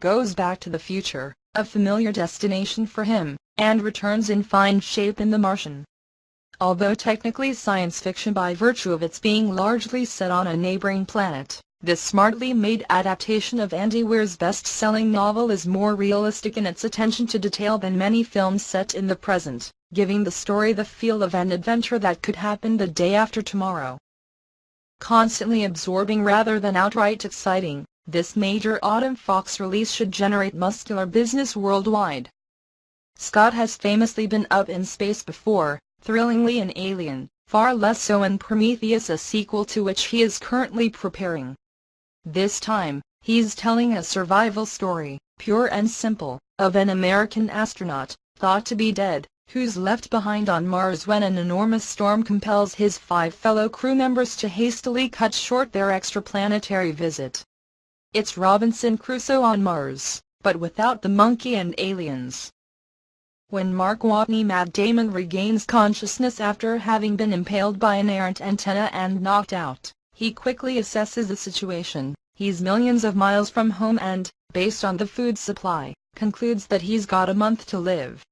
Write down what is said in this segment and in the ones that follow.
goes back to the future, a familiar destination for him, and returns in fine shape in The Martian. Although technically science fiction by virtue of its being largely set on a neighboring planet, this smartly made adaptation of Andy Weir's best-selling novel is more realistic in its attention to detail than many films set in the present, giving the story the feel of an adventure that could happen the day after tomorrow. Constantly absorbing rather than outright exciting, this major autumn Fox release should generate muscular business worldwide. Scott has famously been up in space before, thrillingly in Alien, far less so in Prometheus, a sequel to which he is currently preparing. This time, he's telling a survival story, pure and simple, of an American astronaut, thought to be dead, who's left behind on Mars when an enormous storm compels his 5 fellow crew members to hastily cut short their extraplanetary visit. It's Robinson Crusoe on Mars, but without the monkey and aliens. When Mark Watney Matt Damon regains consciousness after having been impaled by an errant antenna and knocked out, he quickly assesses the situation. He's millions of miles from home and, based on the food supply, concludes that he's got a month to live.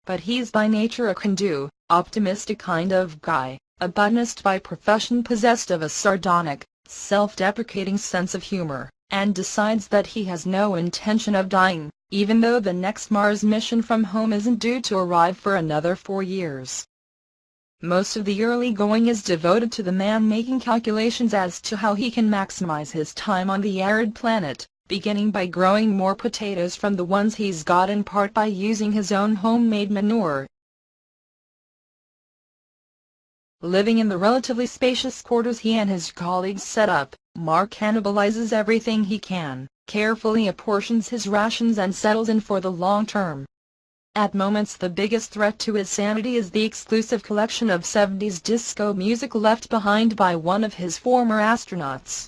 But he's by nature a can-do, optimistic kind of guy, a botanist by profession possessed of a sardonic, self-deprecating sense of humor, and decides that he has no intention of dying, even though the next Mars mission from home isn't due to arrive for another 4 years. Most of the early going is devoted to the man making calculations as to how he can maximize his time on the arid planet, beginning by growing more potatoes from the ones he's got, in part by using his own homemade manure. Living in the relatively spacious quarters he and his colleagues set up, Mark cannibalizes everything he can, carefully apportions his rations and settles in for the long term. At moments the biggest threat to his sanity is the exclusive collection of 70s disco music left behind by one of his former astronauts.